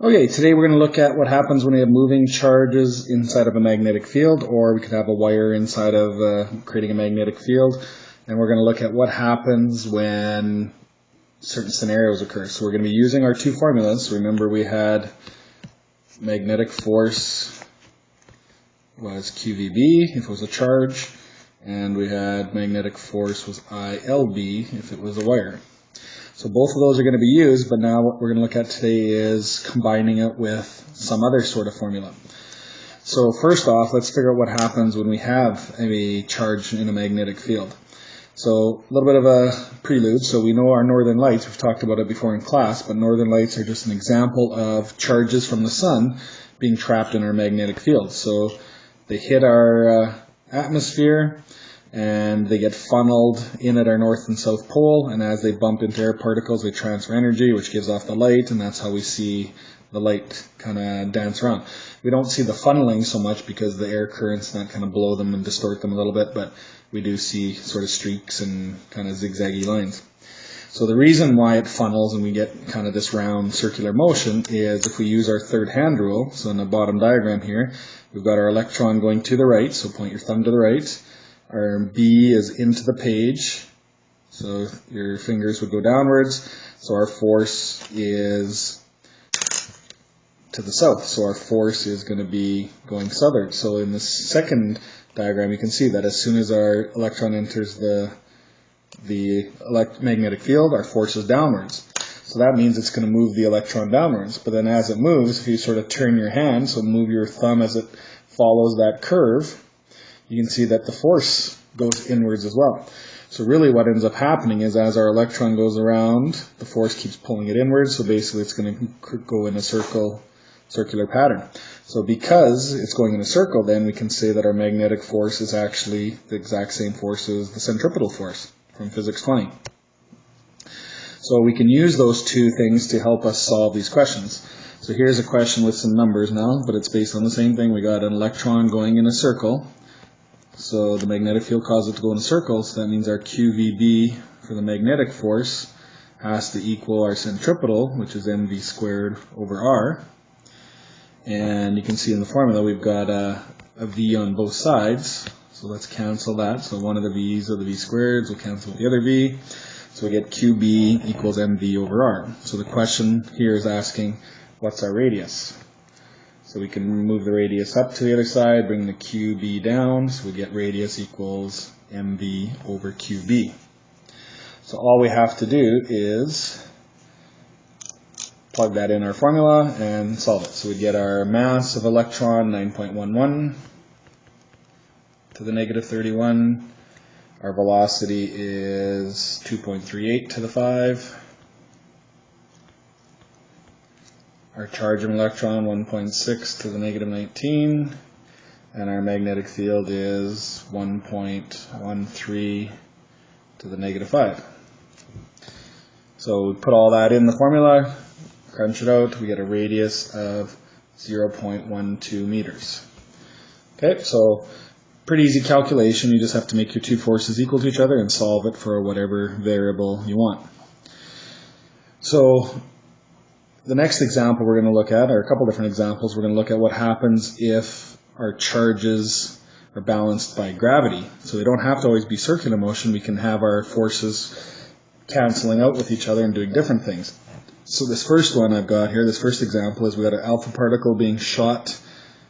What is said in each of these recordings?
Okay, today we're going to look at what happens when we have moving charges inside of a magnetic field, or we could have a wire inside of creating a magnetic field. And we're going to look at what happens when certain scenarios occur. So we're going to be using our two formulas. Remember, we had magnetic force was QVB if it was a charge, and we had magnetic force was ILB if it was a wire. So both of those are going to be used, but now what we're going to look at today is combining it with some other sort of formula. So first off, let's figure out what happens when we have a charge in a magnetic field. So a little bit of a prelude. So we know our northern lights, we've talked about it before in class, but northern lights are just an example of charges from the sun being trapped in our magnetic field. So they hit our atmosphere, and they get funneled in at our north and south pole, and as they bump into air particles, they transfer energy, which gives off the light, and that's how we see the light kind of dance around. We don't see the funneling so much because the air currents that kind of blow them and distort them a little bit, but we do see sort of streaks and kind of zigzaggy lines. So the reason why it funnels and we get kind of this round circular motion is if we use our third hand rule. So in the bottom diagram here, we've got our electron going to the right, so point your thumb to the right. Our B is into the page, so your fingers would go downwards. So our force is to the south, so our force is going to be going southward. So in this second diagram, you can see that as soon as our electron enters the magnetic field, our force is downwards. So that means it's going to move the electron downwards. But then as it moves, if you sort of turn your hand, so move your thumb as it follows that curve, you can see that the force goes inwards as well. So really what ends up happening is as our electron goes around, the force keeps pulling it inwards, so basically it's going to go in a circular pattern. So because it's going in a circle, then we can say that our magnetic force is actually the exact same force as the centripetal force from Physics 20. So we can use those two things to help us solve these questions. So here's a question with some numbers now, but it's based on the same thing. We got an electron going in a circle. So the magnetic field causes it to go in a circle, so that means our QVB for the magnetic force has to equal our centripetal, which is mv squared over r. And you can see in the formula we've got a v on both sides, so let's cancel that. So one of the v's of the v squareds will cancel with the other v, so we get QB equals mv over r. So the question here is asking, what's our radius? So we can move the radius up to the other side, bring the QB down, so we get radius equals mv over QB. So all we have to do is plug that in our formula and solve it. So we get our mass of electron, 9.11 to the negative 31. Our velocity is 2.38 to the 5. Our charge of an electron, 1.6 to the negative 19, and our magnetic field is 1.13 to the negative 5. So we put all that in the formula, crunch it out, we get a radius of 0.12 meters. Okay, so pretty easy calculation. You just have to make your two forces equal to each other and solve it for whatever variable you want. So the next example we're going to look at, or a couple different examples, we're going to look at what happens if our charges are balanced by gravity. So they don't have to always be circular motion. We can have our forces canceling out with each other and doing different things. So this first one I've got here, this first example, is we got an alpha particle being shot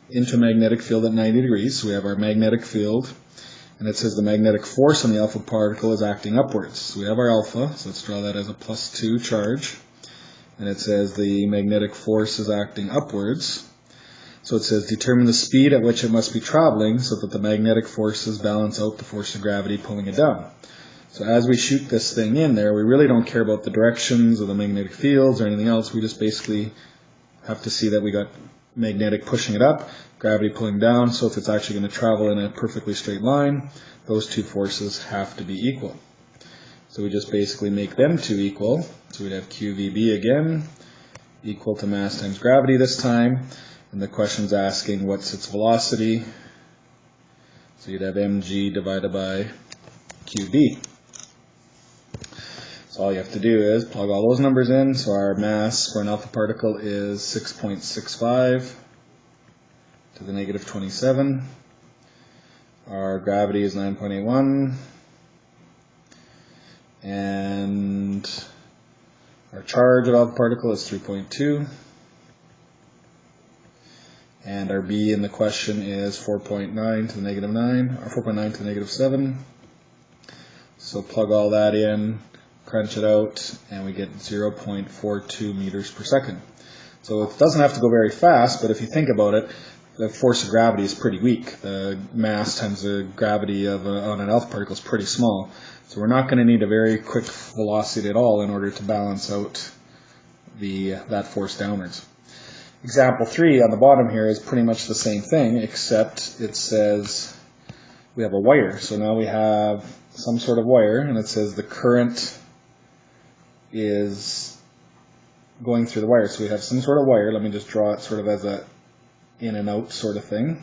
into a magnetic field at 90 degrees. So we have our magnetic field, and it says the magnetic force on the alpha particle is acting upwards. So we have our alpha, so let's draw that as a +2 charge. And it says the magnetic force is acting upwards. So it says determine the speed at which it must be traveling so that the magnetic forces balance out the force of gravity pulling it down. So as we shoot this thing in there, we really don't care about the directions of the magnetic fields or anything else. We just basically have to see that we got magnetic pushing it up, gravity pulling down. So if it's actually going to travel in a perfectly straight line, those two forces have to be equal. So we just basically make them two equal. So we'd have QVB again, equal to mass times gravity this time. And the question's asking what's its velocity. So you'd have mg divided by QB. So all you have to do is plug all those numbers in. So our mass for an alpha particle is 6.65 to the negative 27. Our gravity is 9.81. And our charge of alpha particle is 3.2. And our B in the question is 4.9 to the negative 9, or 4.9 to the negative 7. So plug all that in, crunch it out, and we get 0.42 meters per second. So it doesn't have to go very fast, but if you think about it, the force of gravity is pretty weak. The mass times the gravity on an alpha particle is pretty small. So we're not going to need a very quick velocity at all in order to balance out that force downwards. Example 3 on the bottom here is pretty much the same thing, except it says we have a wire. So now we have some sort of wire, and it says the current is going through the wire. So we have some sort of wire. Let me just draw it sort of as a in and out sort of thing.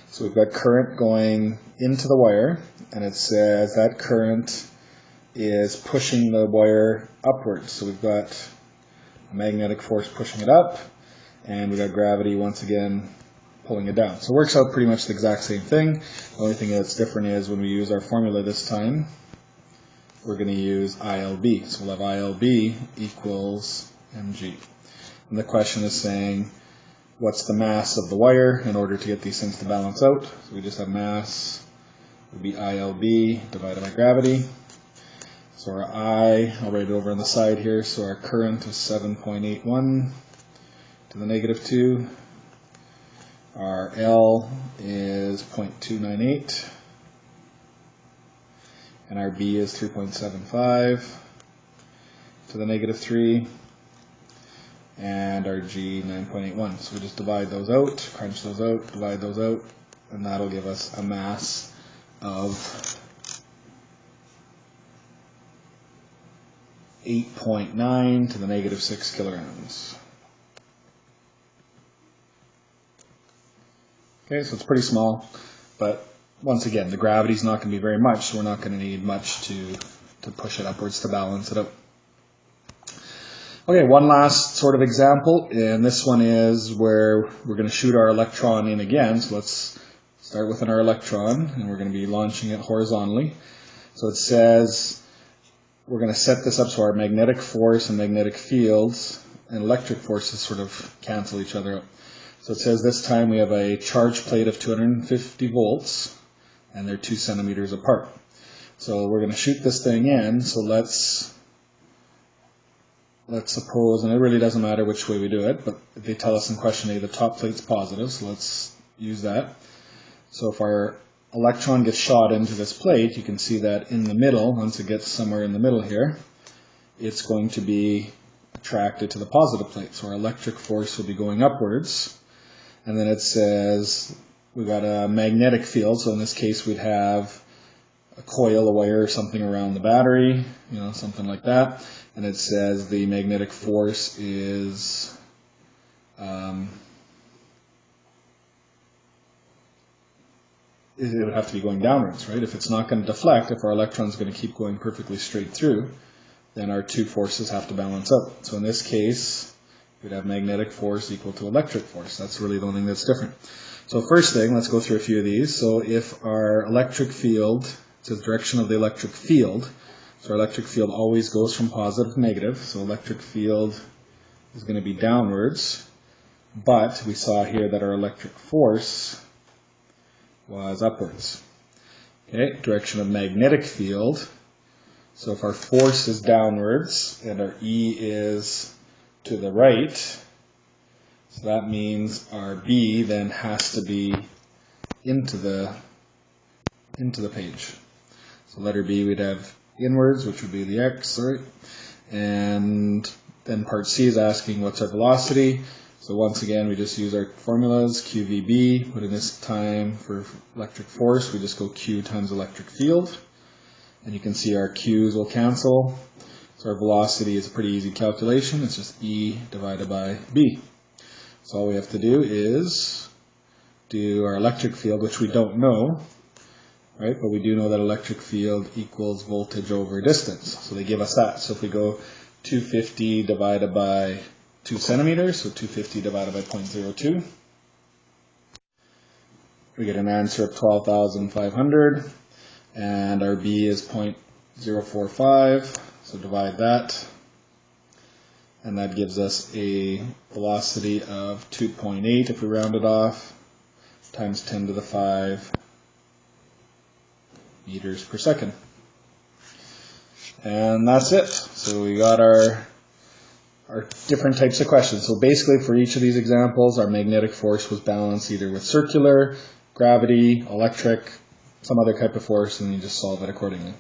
So we've got current going into the wire, and it says that current is pushing the wire upwards. So we've got a magnetic force pushing it up, and we've got gravity once again pulling it down. So it works out pretty much the exact same thing. The only thing that's different is when we use our formula this time, we're going to use ILB. So we'll have ILB equals mg. And the question is saying, what's the mass of the wire in order to get these things to balance out? So we just have mass would be ILB divided by gravity. So our I, I'll write it over on the side here, so our current is 7.81 to the negative 2. Our L is 0.298. And our B is 3.75 to the negative 3. And our G 9.81. So we just divide those out, crunch those out, divide those out, and that'll give us a mass of 8.9 to the negative 6 kilograms. Okay, so it's pretty small, but once again, the gravity's not going to be very much, so we're not going to need much to push it upwards to balance it out. Okay, one last sort of example, and this one is where we're going to shoot our electron in again. So let's start with our electron, and we're going to be launching it horizontally. So it says we're going to set this up so our magnetic force and magnetic fields and electric forces sort of cancel each other out. So it says this time we have a charge plate of 250 volts, and they're 2 centimeters apart. So we're going to shoot this thing in, so let's suppose, and it really doesn't matter which way we do it, but they tell us in question A the top plate's positive, so let's use that. So if our electron gets shot into this plate, you can see that in the middle, once it gets somewhere in the middle here, it's going to be attracted to the positive plate. So our electric force will be going upwards. And then it says we've got a magnetic field, so in this case we'd have a coil, a wire, or something around the battery, something like that. And it says the magnetic force is it would have to be going downwards, right? If it's not going to deflect, if our electron's going to keep going perfectly straight through, then our two forces have to balance out. So in this case, we'd have magnetic force equal to electric force. That's really the only thing that's different. So first thing, let's go through a few of these. So if our electric field, it says direction of the electric field, so our electric field always goes from positive to negative. So electric field is going to be downwards, but we saw here that our electric force was upwards. Okay, direction of magnetic field. So if our force is downwards and our E is to the right, so that means our B then has to be into the page. So letter B we'd have inwards, which would be the X, right? And then part C is asking what's our velocity. So once again, we just use our formulas, QVB, but in this time for electric force, we just go Q times electric field. And you can see our Q's will cancel. So our velocity is a pretty easy calculation. It's just E divided by B. So all we have to do is do our electric field, which we don't know. right? But we do know that electric field equals voltage over distance. So they give us that. So if we go 250 divided by 2 centimeters, so 250 divided by 0.02, we get an answer of 12,500, and our B is 0.045, so divide that, and that gives us a velocity of 2.8 if we round it off, times 10 to the 5 meters per second. And that's it. So we got our different types of questions. So basically for each of these examples, our magnetic force was balanced either with circular, gravity, electric, some other type of force, and you just solve it accordingly.